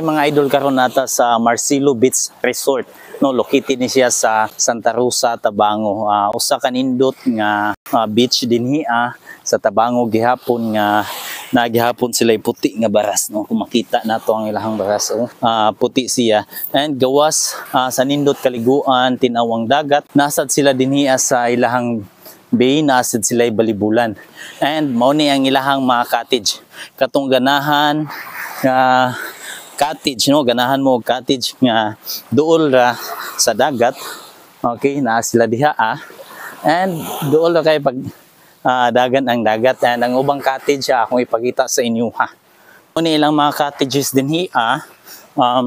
mga idol karon nata sa Marcelo Beach Resort. No, located ni siya sa Santa Rosa, Tabango. Usa ka nindot nga beach dinhi sa Tabango gihapon nga nagihapon sila puti nga baras, no. Kung makita nato ang ilahang baras, puti siya. And gawas sa nindot kaliguan tinawang dagat. Nasad sila dinhi sa ilahang bay, nasad sila balibulan. And mao ni ang ilahang mga cottage. Katong ganahan nga cottage, no, ganahan mo cottage nga duol ra sa dagat. Okay, naa sila diha and duol ra kay pag dagan ang dagat. And ang ubang cottage akong ipakita sa inyo Muna ilang mga cottages dinhi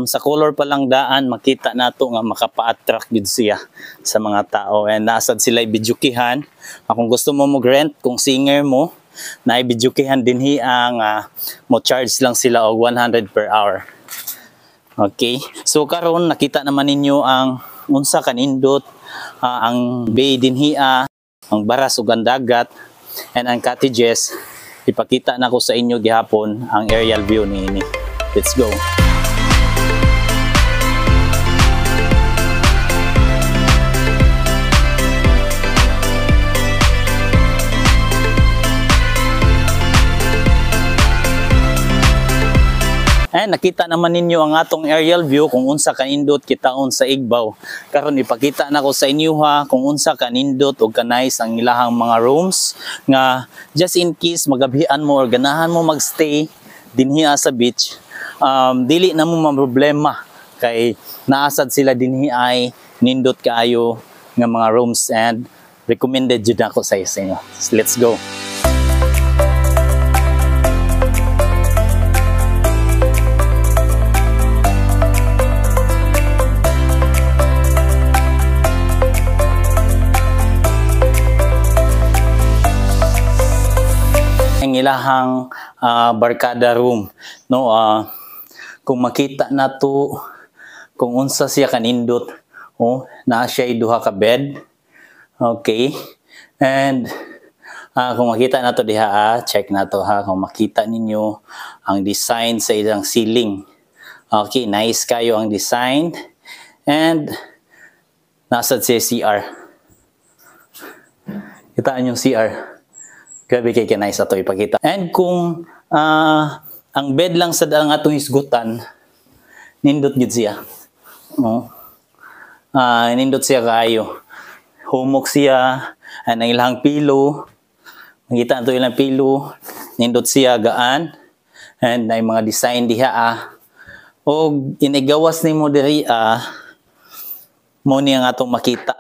sa color pa lang daan makita nato nga makapa-attract gid siya sa mga tao. And nasad sila bidyukihan. Kung gusto mo mag-rent, kung singer mo, na ibidyukihan dinhi ang mo charge lang sila og 100 per hour. Okay, so karon nakita naman ninyo ang unsa kanindot ang bay dinhi, ang baras ug ang dagat, and ang cottages. Ipakita na ko sa inyo gihapon ang aerial view niini. Let's go. And nakita naman ninyo ang atong aerial view kung unsa kanindot kitaon sa Igbaw. Karon ipakita na ko sa inyo kung unsa kanindot o kanais ang ilahang mga rooms nga just in case magabihan mo or ganahan mo magstay dinhi sa beach, dili na mo problema kay naasad sila dinhi ay nindot kaayo nga mga rooms, and recommended jud ako sa inyo. Let's go. Ang ilahang barkada room, no, kung makita nato kung unsa siya kanindot, naa siya duha ka bed. Okay, and kung makita nato diha, check nato kung makita ninyo ang design sa ilang ceiling. Okay, nice kayo ang design, and nasad siya CR. Kitaan yung CR. Grabe kay kinay sa to ipakita. And kung ang bed lang sa ang atong hisgutan, nindot gid siya. Nindot siya kaayo. Humok siya, ang ilang pillow. Makita nato ilang pillow, nindot siya gaan. And ay mga design diha og inigawas nimo diri mo ni ang atong makita.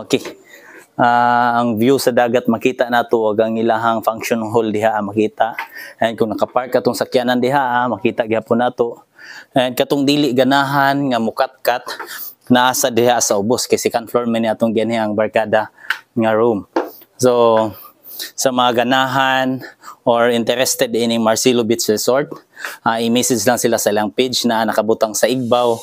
Okay. Ang view sa dagat makita nato, ug ang ilahang function hall diha makita. And kung nakapark katong sakyanan diha makita gyapon nato. And katong dili ganahan nga mukatkat naasa diha sa ubos kay second floor man ni atong gianhi ang barkada nga room. So sa mga ganahan or interested in Marcelo Beach Resort, i-message lang sila sa ilang page na nakabutang sa Igbaw.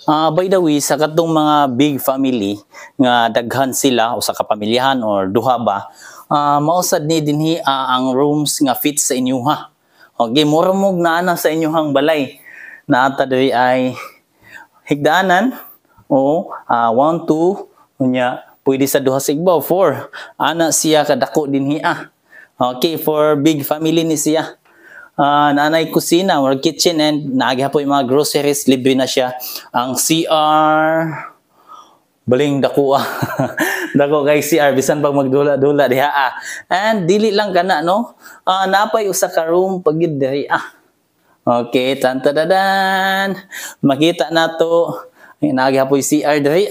By the way, sa katong mga big family nga daghan sila o sa kapamilyahan or duha ba, mausad ni dinhi ang rooms nga fit sa inyo Okay, murmog na sa inyong balay. Naata diri ay higdaanan o 1, 2 unya pwede sa duha sa Igbaw 4. Ana siya kadako dinhi Okay, for big family ni siya. Nanay kusina or kitchen, and naagihapon yung mga groceries, libre na siya. Ang CR baling dako dako kay CR bisan pag magdula-dula diha and dili lang kana, no, napay usa ka room pagid diri Okay, tantadadan, makita nato naagihapon yung CR diri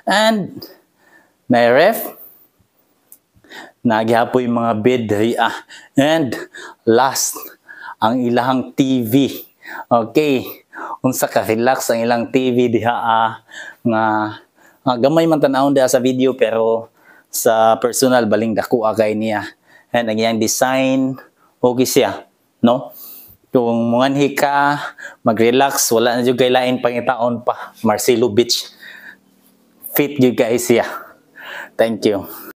and may ref, naagihapon yung mga bed diri and last ang ilahang TV. Okay, unsa ka relax ang ilang TV diha nga gamay man tan-awon diha sa video, pero sa personal baling dako kay niya. And ang iyang design okay siya, no? Kung manganhi ka, mag-relax, wala na jud kay lain pangitaon pa. Marcelo Beach fit jud kay siya. Thank you.